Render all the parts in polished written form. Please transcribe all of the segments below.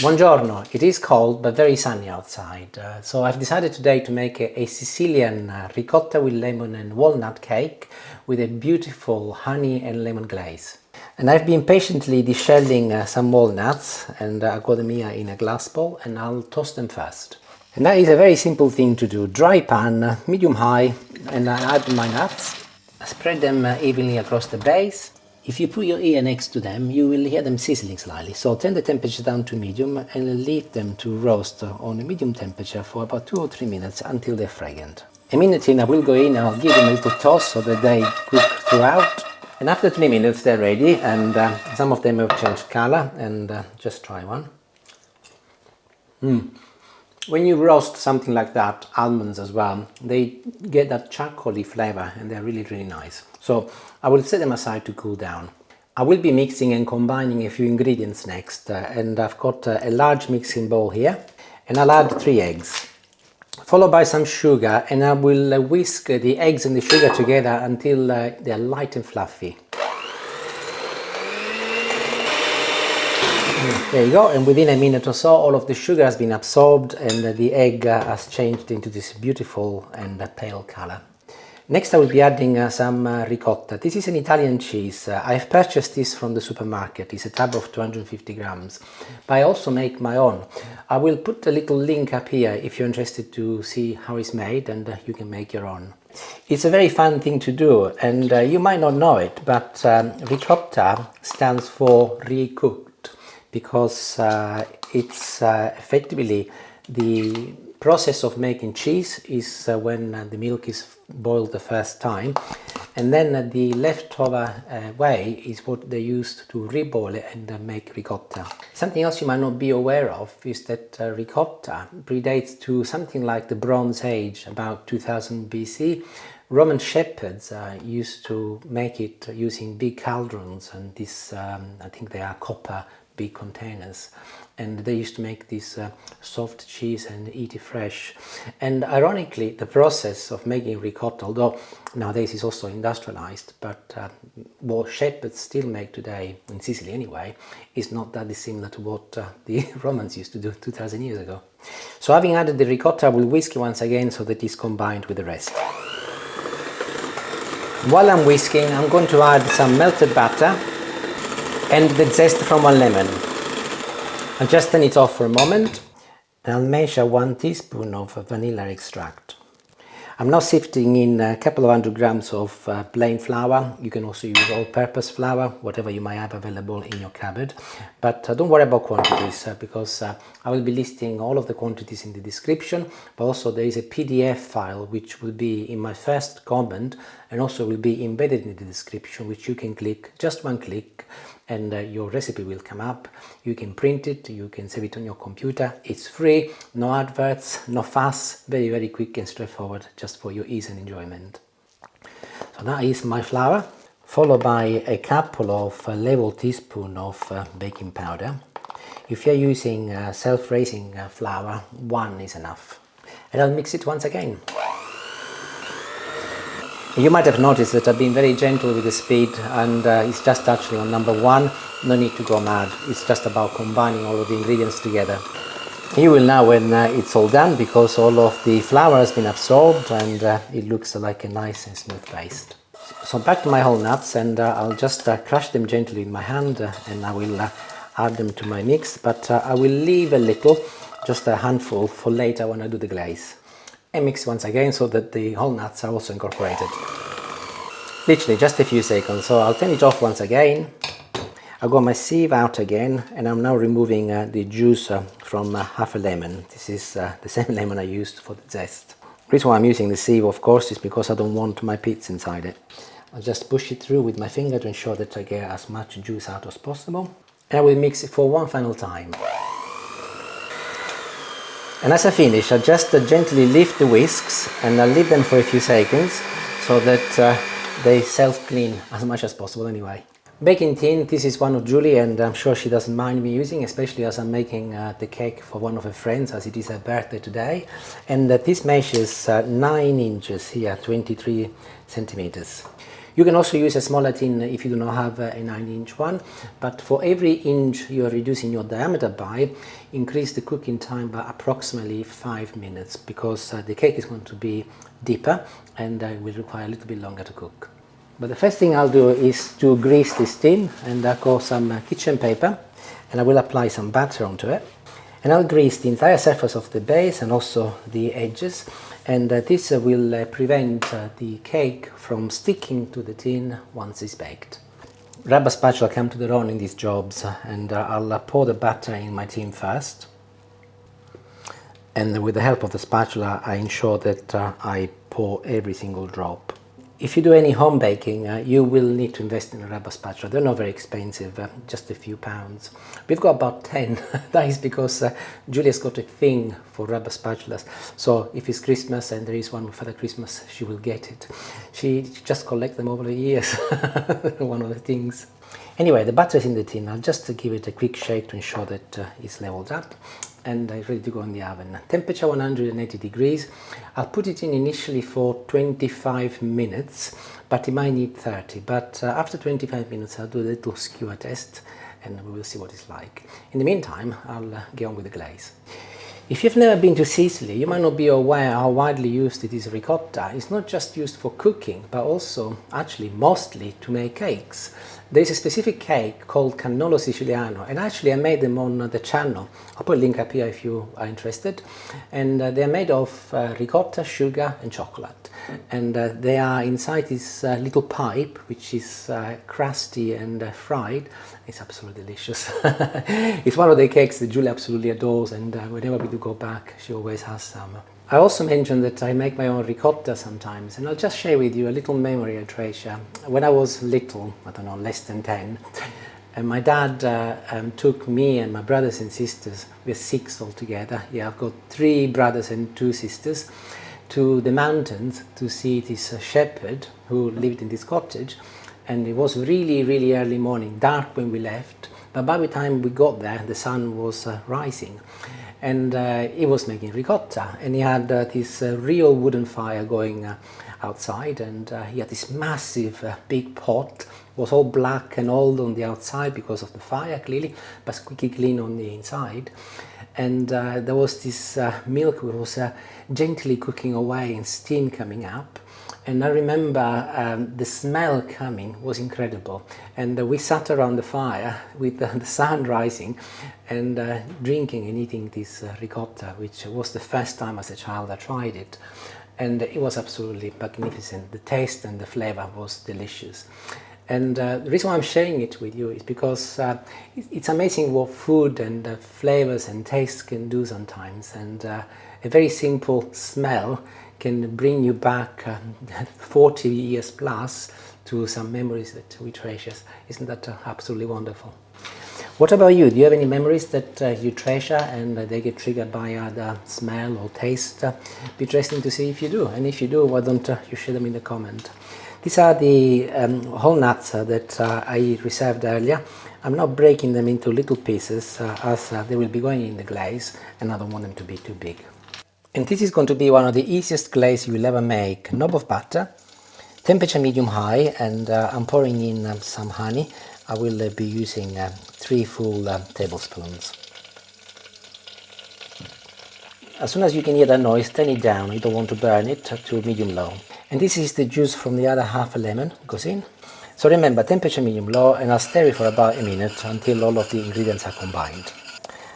Buongiorno, it is cold but very sunny outside, so I've decided today to make a Sicilian ricotta with lemon and walnut cake with a beautiful honey and lemon glaze. And I've been patiently deshelling some walnuts, and I've got them here in a glass bowl, and I'll toast them first. And that is a very simple thing to do. Dry pan, medium high, and I add my nuts. I spread them evenly across the base. If you put your ear next to them, you will hear them sizzling slightly. So turn the temperature down to medium and leave them to roast on a medium temperature for about 2 or 3 minutes until they're fragrant. A minute in, I will go in and I'll give them a little toss so that they cook throughout. And after 3 minutes, they're ready, and some of them have changed color, and just try one. When you roast something like that, almonds as well, they get that charcoaly flavor and they're really, really nice. So I will set them aside to cool down. I will be mixing and combining a few ingredients next, and I've got a large mixing bowl here, and I'll add 3 eggs, followed by some sugar, and I will whisk the eggs and the sugar together until they're light and fluffy. There you go, and within a minute or so all of the sugar has been absorbed and the egg has changed into this beautiful and pale color. Next I will be adding some ricotta. This is an Italian cheese. I've purchased this from the supermarket. It's a tub of 250 grams, but I also make my own. I will put a little link up here if you're interested to see how it's made, and you can make your own. It's a very fun thing to do, and you might not know it, but ricotta stands for recooked, because it's effectively the process of making cheese is when the milk is boiled the first time, and then the leftover whey is what they use to reboil it and make ricotta. Something else you might not be aware of is that ricotta predates to something like the Bronze Age, about 2000 BC. Roman shepherds used to make it using big cauldrons, and this, I think they are copper big containers, and they used to make this soft cheese and eat it fresh. And ironically, the process of making ricotta, although nowadays is also industrialized, but what shepherds still make today, in Sicily anyway, is not that dissimilar to what the Romans used to do 2000 years ago. So having added the ricotta, I will whisk it once again so that it's combined with the rest. While I'm whisking, I'm going to add some melted butter and the zest from 1 lemon. I'll just turn it off for a moment, and I'll measure 1 teaspoon of vanilla extract. I'm now sifting in a couple of 100 grams of plain flour. You can also use all-purpose flour, whatever you might have available in your cupboard. But don't worry about quantities, because I will be listing all of the quantities in the description, but also there is a PDF file which will be in my first comment and also will be embedded in the description, which you can click, just one click, and your recipe will come up. You can print it, you can save it on your computer. It's free, no adverts, no fuss, very, very quick and straightforward, just for your ease and enjoyment. So that is my flour, followed by a couple of level teaspoon of baking powder. If you're using self-raising flour, 1 is enough. And I'll mix it once again. You might have noticed that I've been very gentle with the speed, and it's just actually on number 1. No need to go mad. It's just about combining all of the ingredients together. You will know when it's all done, because all of the flour has been absorbed and it looks like a nice and smooth paste. So back to my whole nuts, and I'll just crush them gently in my hand, and I will add them to my mix, but I will leave a little, just a handful, for later when I do the glaze. And mix once again so that the whole nuts are also incorporated. Literally just a few seconds, so I'll turn it off once again. I've got my sieve out again, and I'm now removing the juice from half a lemon. This is the same lemon I used for the zest. The reason why I'm using the sieve, of course, is because I don't want my pits inside it. I'll just push it through with my finger to ensure that I get as much juice out as possible. And I will mix it for one final time. And as I finish, I just gently lift the whisks and I leave them for a few seconds so that they self-clean as much as possible anyway. Baking tin, this is one of Julie, and I'm sure she doesn't mind me using, especially as I'm making the cake for one of her friends, as it is her birthday today. And this measures 9 inches here, 23 centimeters. You can also use a smaller tin if you do not have a 9-inch one, but for every inch you are reducing your diameter by, increase the cooking time by approximately 5 minutes, because the cake is going to be deeper and will require a little bit longer to cook. But the first thing I'll do is to grease this tin, and I'll got some kitchen paper, and I will apply some batter onto it. And I'll grease the entire surface of the base and also the edges, and this will prevent the cake from sticking to the tin once it's baked. Rubber spatula come to the own in these jobs, and I'll pour the batter in my tin first. And with the help of the spatula I ensure that I pour every single drop. If you do any home baking, you will need to invest in a rubber spatula. They're not very expensive, just a few pounds. We've got about 10. That is because Julia's got a thing for rubber spatulas. So if it's Christmas and there is one for Father Christmas, she will get it. She just collects them over the years. One of the things. Anyway, the butter is in the tin. I'll just give it a quick shake to ensure that it's leveled up. And I'm ready to go in the oven. Temperature 180 degrees. I'll put it in initially for 25 minutes, but it might need 30. But after 25 minutes I'll do a little skewer test and we will see what it's like. In the meantime, I'll get on with the glaze. If you've never been to Sicily, you might not be aware how widely used it is ricotta. It's not just used for cooking, but also actually mostly to make cakes. There's a specific cake called cannolo siciliano, and actually I made them on the channel. I'll put a link up here if you are interested. And they're made of ricotta, sugar and chocolate. And they are inside this little pipe, which is crusty and fried. It's absolutely delicious. It's one of the cakes that Julia absolutely adores, and whenever we do go back, she always has some. I also mentioned that I make my own ricotta sometimes, and I'll just share with you a little memory I treasure. When I was little, I don't know, less than 10, and my dad took me and my brothers and sisters, we're 6 altogether, yeah, I've got 3 brothers and 2 sisters, to the mountains to see this shepherd who lived in this cottage. And it was really, really early morning, dark when we left, but by the time we got there, the sun was rising. And he was making ricotta, and he had this real wooden fire going outside, and he had this massive big pot. It was all black and old on the outside because of the fire, clearly, but squeaky clean on the inside. And there was this milk that was gently cooking away and steam coming up. And I remember the smell coming was incredible, and we sat around the fire with the sun rising and drinking and eating this ricotta, which was the first time as a child I tried it, and it was absolutely magnificent. The taste and the flavor was delicious. And the reason why I'm sharing it with you is because it's amazing what food and flavors and tastes can do sometimes, and a very simple smell can bring you back 40 years plus to some memories that we treasure. Isn't that absolutely wonderful? What about you? Do you have any memories that you treasure and they get triggered by either smell or taste? Be interesting to see if you do, and if you do, why don't you share them in the comment. These are the whole nuts that I reserved earlier. I'm not breaking them into little pieces as they will be going in the glaze, and I don't want them to be too big. And this is going to be one of the easiest glaze you will ever make. Knob of butter, temperature medium-high, and I'm pouring in some honey. I will be using 3 full tablespoons. As soon as you can hear that noise, turn it down. You don't want to burn it to medium-low. And this is the juice from the other half a lemon goes in. So remember, temperature medium-low, and I'll stir it for about a minute until all of the ingredients are combined.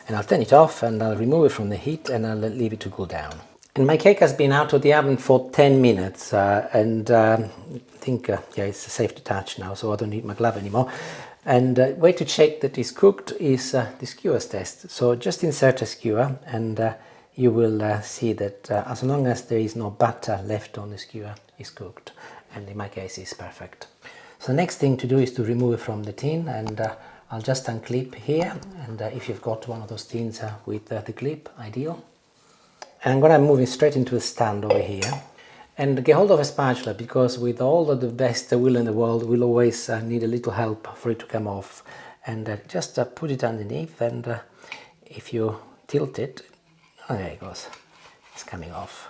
And I'll turn it off and I'll remove it from the heat and I'll leave it to cool down. And my cake has been out of the oven for 10 minutes and I think yeah, it's safe to touch now, so I don't need my glove anymore. And way to check that it's cooked is the skewers test. So just insert a skewer and you will see that as long as there is no butter left on the skewer, it's cooked. And in my case, it's perfect. So the next thing to do is to remove it from the tin, and I'll just unclip here, and if you've got one of those tins with the clip, ideal. And I'm going to move it straight into the stand over here. And get hold of a spatula, because with all of the best will in the world, we'll always need a little help for it to come off. And just put it underneath, and if you tilt it, oh, there it goes. It's coming off.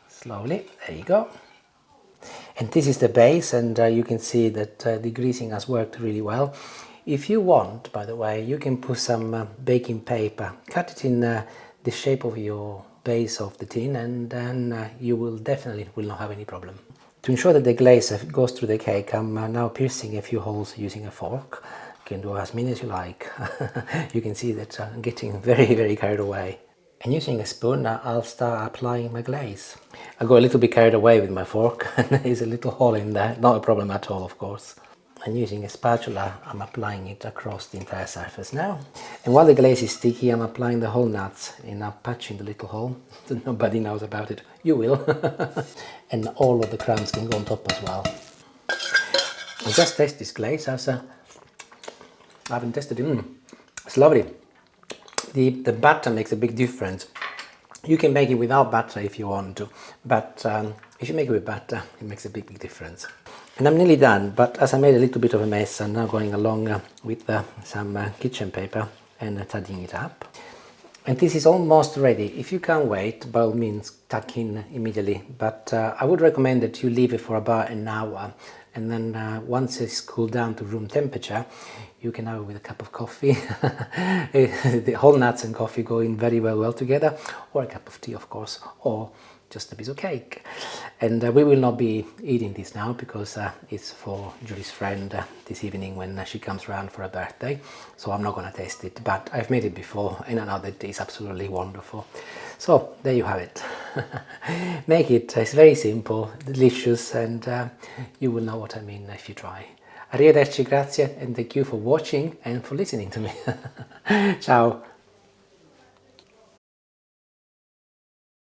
Slowly, there you go. And this is the base, and you can see that the greasing has worked really well. If you want, by the way, you can put some baking paper, cut it in the shape of your base of the tin, and then you will definitely not have any problem. To ensure that the glaze goes through the cake, I'm now piercing a few holes using a fork. You can do as many as you like. You can see that I'm getting very carried away. And using a spoon, I'll start applying my glaze. I go a little bit carried away with my fork, and there's a little hole in there. Not a problem at all, of course. And using a spatula, I'm applying it across the entire surface now. And while the glaze is sticky, I'm applying the whole nuts and I'm patching the little hole. Nobody knows about it. You will. And all of the crumbs can go on top as well. I'll just taste this glaze as I haven't tested it. It's lovely. The butter makes a big difference. You can make it without butter if you want to, but if you make it with butter, it makes a big difference. And I'm nearly done, but as I made a little bit of a mess, I'm now going along with some kitchen paper and tidying it up. And this is almost ready. If you can't wait, by all means, tuck in immediately. But I would recommend that you leave it for about an hour. And then once it's cooled down to room temperature, you can have it with a cup of coffee. The whole nuts and coffee go in very well together. Or a cup of tea, of course. Or just a piece of cake. And we will not be eating this now because it's for Julie's friend this evening when she comes around for her birthday. So I'm not going to taste it, but I've made it before and I know that it's absolutely wonderful. So there you have it. Make it. It's very simple, delicious, and you will know what I mean if you try. Arrivederci, grazie, and thank you for watching and for listening to me. Ciao.